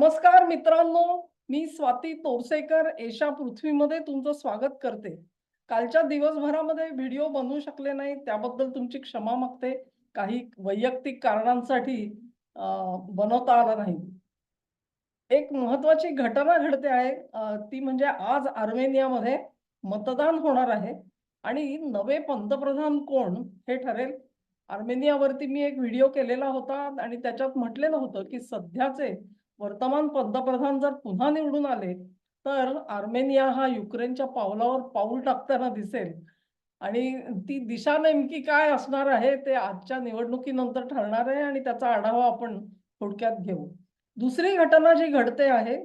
नमस्कार मित्रांनो, मी स्वाती तोरसेकर एशा पृथ्वीमध्ये तुमचं स्वागत करते. कालच्या दिवसभरामध्ये व्हिडिओ बनवू शकले नाही त्याबद्दल तुमची क्षमा मागते. काही वैयक्तिक कारणांसाठी बनवता आला नाही. एक महत्वाची घटना घडते आहे, ती म्हणजे आज अर्मेनियामध्ये मतदान होणार आहे आणि नवे पंतप्रधान कोण हे ठरेल. अर्मेनियावरती मी एक व्हिडिओ केलेला होता आणि त्याच्यात म्हटलेलं होतं की सध्याचे वर्तमान पंतप्रधान जर पुन्हा निवडून आले तर अर्मेनिया हा युक्रेनच्या पावलावर पाऊल टाकताना दिसेल आणि ती दिशा नेमकी काय असणार आहे ते आजच्या निवडणुकीनंतर ठरणार आहे आणि त्याचा आढावा आपण थोडक्यात घेऊ. दुसरी घटना जी घडते आहे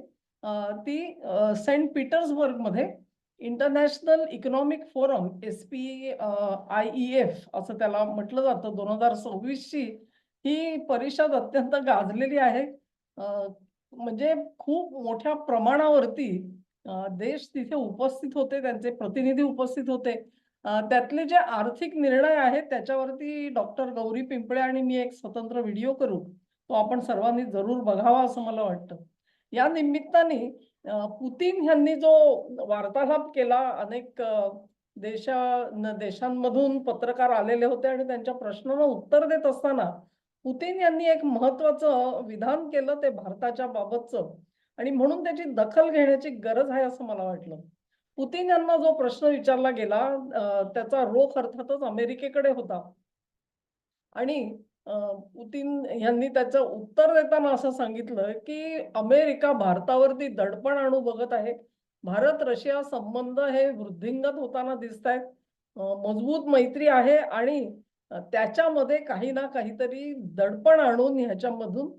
ती सेंट पीटर्सबर्गमध्ये इंटरनॅशनल इकॉनॉमिक फोरम SPIEF असं त्याला म्हटलं जातं. 2026 ची ही परिषद अत्यंत गाजलेली आहे. म्हणजे खूप मोठ्या प्रमाणावरती देश तिथे उपस्थित होते, त्यांचे प्रतिनिधी उपस्थित होते. त्यातले जे आर्थिक निर्णय आहेत त्याच्यावरती डॉक्टर गौरी पिंपळे आणि मी एक स्वतंत्र व्हिडिओ करू. तो आपण सर्वांनी जरूर बघावा असं मला वाटतं. या निमित्ताने पुतिन यांनी जो वार्तालाप केला, अनेक देशांमधून पत्रकार आलेले होते आणि त्यांच्या प्रश्नांना उत्तर देत असताना पुतिन यांनी एक महत्वाचं विधान केलं ते भारताच्या बाबतचं आणि म्हणून त्याची दखल घेण्याची गरज आहे असं मला वाटलं. पुतिन यांना जो प्रश्न विचारला गेला त्याचा रोख अर्थातच अमेरिकेकडे होता आणि पुतिन यांनी त्याचं उत्तर देताना असं सांगितलं की अमेरिका भारतावरती दडपण आणू बघत आहे. भारत रशिया संबंध हे वृद्धिंगत होताना दिसत आहेत. मजबूत मैत्री आहे आणि त्याच्यामध्ये काही ना काहीतरी दडपण आणून ह्याच्यामधून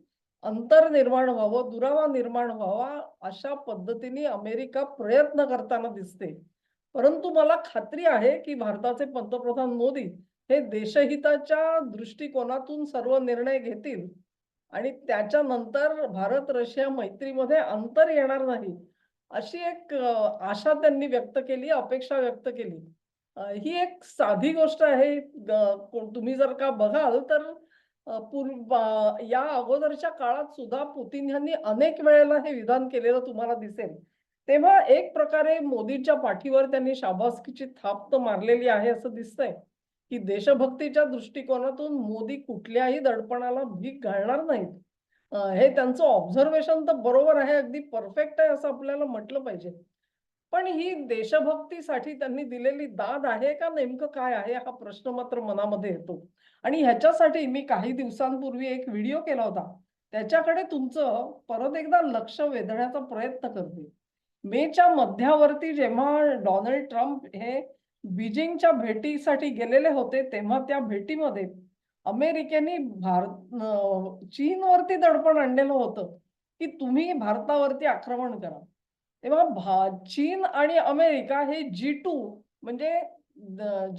अंतर निर्माण व्हावं, दुरावा निर्माण व्हावा अशा पद्धतीने अमेरिका प्रयत्न करताना दिसते. परंतु मला खात्री आहे की भारताचे पंतप्रधान मोदी हे देशहिताच्या दृष्टिकोनातून सर्व निर्णय घेतील आणि त्याच्यानंतर भारत रशिया मैत्रीमध्ये अंतर येणार नाही अशी एक आशा त्यांनी व्यक्त केली, अपेक्षा व्यक्त केली. ही एक साधी गोष्ट आहे. तुम्ही जर का बघाल तर या अगोदरच्या काळात सुद्धा पुतिन यांनी अनेक वेळेला हे विधान केलेलं तुम्हाला दिसेल. तेव्हा एक प्रकारे मोदींच्या पाठीवर त्यांनी शाबासकीची थाप तर मारलेली आहे असं दिसतंय, की देशभक्तीच्या दृष्टिकोनातून मोदी कुठल्याही दडपणाला भीक घालणार नाहीत. हे त्यांचं ऑब्झर्वेशन तर बरोबर आहे, अगदी परफेक्ट आहे असं आपल्याला म्हटलं पाहिजे. पण ही देशभक्तीसाठी त्यांनी दिलेली दाद आहे का नेमकं काय आहे हा प्रश्न मात्र मनामध्ये येतो. आणि ह्याच्यासाठी मी काही दिवसांपूर्वी एक व्हिडिओ केला होता. त्याच्याकडे तुमचं परत एकदा लक्ष वेधण्याचा प्रयत्न करते. मेच्या मध्यावर्ती जेव्हा डोनाल्ड ट्रम्प हे बीजिंगच्या भेटीसाठी गेलेले होते, तेव्हा त्या भेटीमध्ये अमेरिकेने चीनवरती दडपण आणलेलं होतं, की तुम्ही भारतावरती आक्रमण करा. तेव्हा चीन आणि अमेरिका हे G2 म्हणजे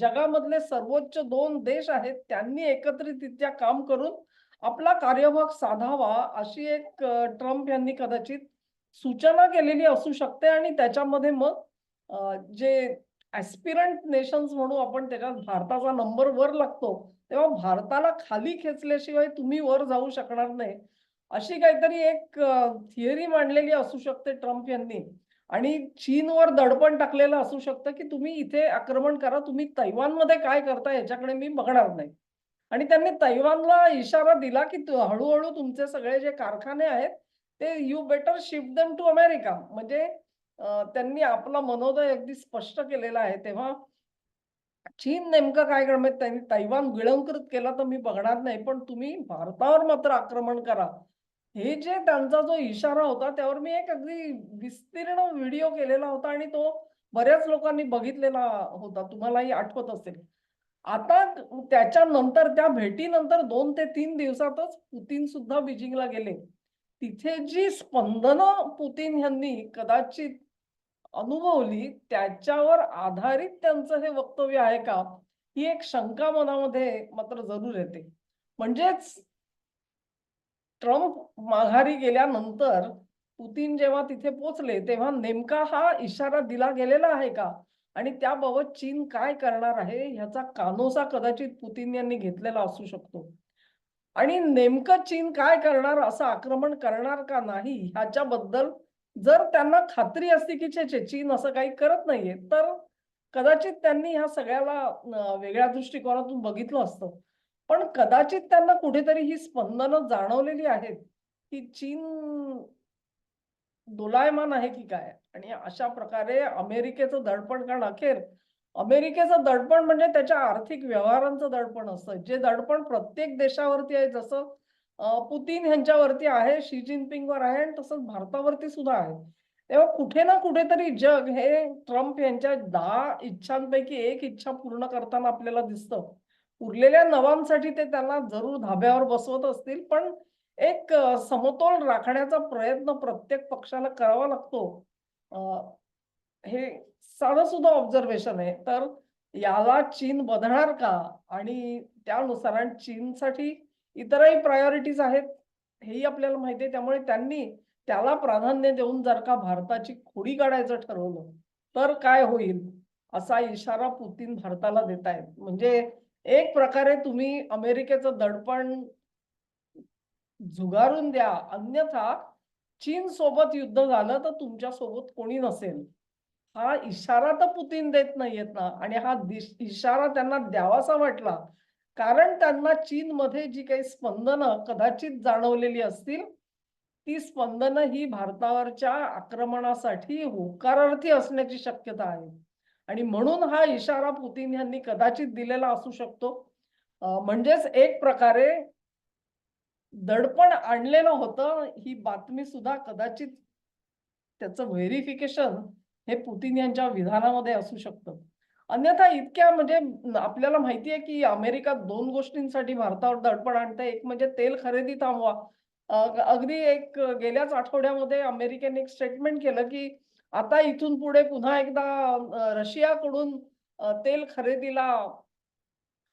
जगामधले सर्वोच्च 2 देश आहेत. त्यांनी एकत्रितरित्या काम करून आपला कार्यभाग साधावा अशी एक ट्रम्प यांनी कदाचित सूचना केलेली असू शकते आणि त्याच्यामध्ये मग जे ॲस्पिरंट नेशन्स म्हणू आपण त्याच्यात भारताचा नंबर वर लागतो. तेव्हा भारताला खाली खेचल्याशिवाय तुम्ही वर जाऊ शकणार नाही. अशी काहीतरी एक थिअरी मांडलेली असू शकते ट्रम्प यांनी आणि चीनवर दडपण टाकलेलं असू शकतं, की तुम्ही इथे आक्रमण करा. तुम्ही तैवानमध्ये काय करताय याच्याकडे मी बघणार नाही. आणि त्यांनी तैवानला इशारा दिला, की हळू-हळू तुमचे सगळे जे कारखाने आहेत, ते you better shift them to America. म्हणजे त्यांनी आपला मनोदय अगदी स्पष्ट केलेला आहे. तेव्हा चीन नेमकं काय करणार म्हणजे त्यांनी तैवान गिळंकृत केला तर मी बघणार नाही, पण तुम्ही भारतावर मात्र आक्रमण करा. हे जे त्यांचा जो इशारा होता त्यावर मी एक अगदी विस्तीर्ण व्हिडिओ केलेला होता आणि तो बऱ्याच लोकांनी बघितलेला होता. तुम्हालाही आठवत असेल. आता त्याच्यानंतर त्या भेटीनंतर 2 ते 3 दिवसातच पुतिन सुद्धा बीजिंगला गेले. तिथे जी स्पंदनं पुतिन यांनी कदाचित अनुभवली, त्याच्यावर आधारित त्यांचं हे वक्तव्य आहे का? ही एक शंका मनामध्ये मात्र जरूर येते. म्हणजेच ट्रम्प माघारी गेल्यानंतर पुतिन जेव्हा तिथे पोहोचले, तेव्हा नेमका हा इशारा दिला गेलेला आहे का? आणि त्याबाबत चीन काय करणार आहे, ह्याचा कानोसा कदाचित पुतिन यांनी घेतलेला असू शकतो. आणि नेमकं चीन काय करणार, असं आक्रमण करणार का नाही ह्याच्याबद्दल जर त्यांना खात्री असती की चीन असं काही करत नाहीये, तर कदाचित त्यांनी ह्या सगळ्याला वेगळ्या दृष्टिकोनातून बघितलं असतं. पण कदाचित त्यांना कुठेतरी ही स्पंदनं जाणवलेली आहेत, की चीन दोलायमान आहे की काय? आणि अशा प्रकारे अमेरिकेचं दडपण, कारण अखेर अमेरिकेचं दडपण म्हणजे त्याच्या आर्थिक व्यवहारांचं दडपण असतं. जे दडपण प्रत्येक देशावरती आहे, जसं पुतिन ह्यांच्यावरती आहे, शी जिनपिंगवर आहे आणि तसंच भारतावरती सुद्धा आहे. तेव्हा कुठे ना कुठेतरी जग हे ट्रम्प यांच्या 10 इच्छांपैकी एक इच्छा पूर्ण करताना आपल्याला दिसतं. उरलेल्या 9 ते त्यांना जरूर धाब्यावर बसवत असतील, पण एक समतोल राखण्याचा प्रयत्न प्रत्येक पक्षाला करावा लागतो. अ, हे साधं सुद्धा ऑब्झर्वेशन आहे. तर याला चीन बधणार का? आणि त्यानुसार आणि चीनसाठी इतरही प्रायोरिटीज आहेत, हेही आपल्याला माहिती आहे. त्यामुळे त्यांनी त्याला प्राधान्य देऊन जर का भारताची खोडी काढायचं ठरवलं, तर काय होईल? असा इशारा पुतिन भारताला देतायत. म्हणजे एक प्रकारे तुम्ही अमेरिकेचं दडपण झुगारून द्या, अन्यथा चीन सोबत युद्ध झालं तर तुमच्या सोबत कोणी नसेल. हा इशारा तर पुतिन देत नाहीयेत ना, आणि हा इशारा त्यांना द्यावासा वाटला. कारण त्यांना चीनमध्ये जी काही स्पंदनं कदाचित जाणवलेली असतील, ती स्पंदनं ही भारतावरच्या आक्रमणासाठी होकारार्थी असण्याची शक्यता आहे. आणि म्हणून हा इशारा पुतिन यांनी कदाचित दिलेला असू शकतो. म्हणजेच एक प्रकारे दडपण आणलेलं होतं, ही बातमी सुद्धा कदाचित त्याचं व्हेरिफिकेशन हे पुतिन यांच्या विधानामध्ये असू शकतं. अन्यथा इतक्या म्हणजे आपल्याला माहिती आहे, की अमेरिका 2 गोष्टींसाठी भारतावर दडपण आणते. एक म्हणजे तेल खरेदी थांबवा. अगदी एक गेल्याच आठवड्यामध्ये अमेरिकेने एक स्टेटमेंट केलं, की आता इथून पुढे पुन्हा एकदा रशियाकडून तेल खरेदीला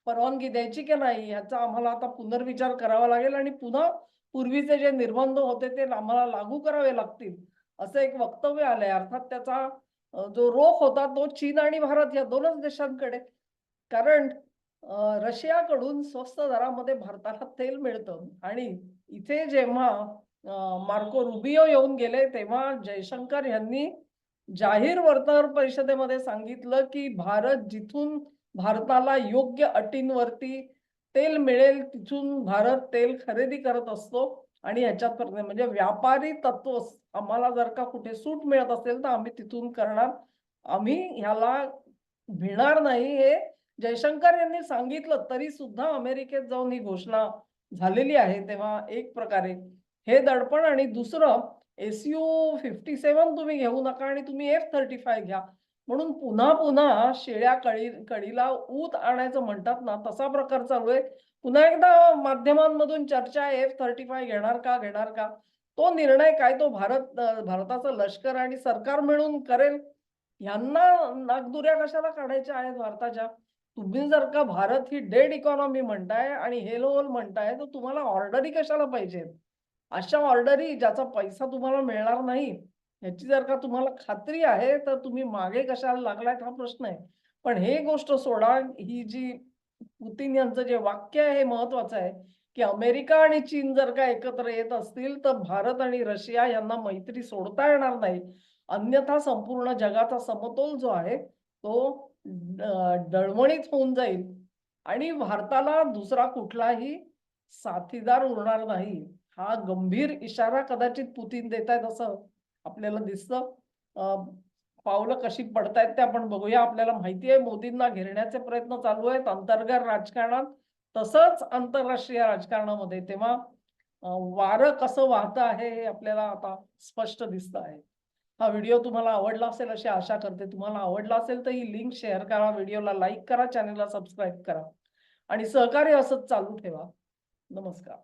परवानगी द्यायची की नाही याचा आम्हाला आता पुनर्विचार करावा लागेल आणि पुन्हा पूर्वीचे जे निर्बंध होते ते आम्हाला लागू करावे लागतील, असं एक वक्तव्य आलंय. अर्थात त्याचा जो रोख होता तो चीन आणि भारत या 2च देशांकडे. कारण रशियाकडून स्वस्त दरामध्ये भारताला तेल मिळतं आणि इथे जेव्हा मार्को रुबियो येऊन गेले, तेव्हा जयशंकर यांनी जाहीर वार्ताहर परिषदेमध्ये सांगितलं, की भारत जिथून भारताला योग्य अटींवरती तेल मिळेल, तिथून भारत तेल खरेदी करत असतो आणि ह्याच्यात फरक नाही. म्हणजे व्यापारी तत्व आम्हाला जर का कुठे सूट मिळत असेल, तर आम्ही तिथून करणार. आम्ही ह्याला भिणार नाही, हे जयशंकर यांनी सांगितलं. तरी सुद्धा अमेरिकेत जाऊन ही घोषणा झालेली आहे. तेव्हा एक प्रकारे हे दडपण आणि दुसरं SU-57 तुम्ही घेऊ नका आणि तुम्ही F-35 घ्या. म्हणून पुन्हा-पुन्हा शेळ्या कळीला ऊत आणायचं म्हणतात ना, तसा प्रकार चालू आहे. पुन्हा एकदा माध्यमांमधून चर्चा आहे, F-35 घेणार का, घेणार का? तो निर्णय काय तो भारताचं लष्कर आणि सरकार मिळून करेल. ह्यांना नाकदुऱ्या कशाला काढायच्या आहेत भारताच्या? तुम्ही जर का भारत ही डेड इकॉनॉमी म्हणताय आणि हेल म्हणताय, तर तुम्हाला ऑर्डरी कशाला पाहिजेत? अशा ऑर्डरी ज्याचा पैसा तुम्हाला मिळणार नाही, ह्याची जर का तुम्हाला खात्री आहे, तर तुम्ही मागे कशाला लागलायत हा प्रश्न आहे. पण हे गोष्ट सोडा, ही जी पुतिन यांचं जे वाक्य आहे हे महत्वाचं आहे, की अमेरिका आणि चीन जर का एकत्र येत असतील, तर भारत आणि रशिया यांना मैत्री सोडता येणार नाही. अन्यथा संपूर्ण जगाचा समतोल जो आहे, तो डळमळीत होऊन जाईल आणि भारताला दुसरा कुठलाही साथीदार उरणार नाही. हा गंभीर इशारा कदाचित पुतिन देतायत असं आपल्याला दिसतं. अ, पावलं कशी पडतायत ते आपण बघूया. आपल्याला माहिती आहे मोदींना घेरण्याचे प्रयत्न चालू आहेत अंतर्गत राजकारणात, तसंच आंतरराष्ट्रीय राजकारणामध्ये. तेव्हा वारं कसं वाहतं आहे हे आपल्याला आता स्पष्ट दिसतं आहे. हा व्हिडिओ तुम्हाला आवडला असेल अशी आशा करते. तुम्हाला आवडला असेल तर ही लिंक शेअर करा, व्हिडिओला लाईक करा, चॅनलला सबस्क्राईब करा आणि सहकार्य असंच चालू ठेवा. नमस्कार.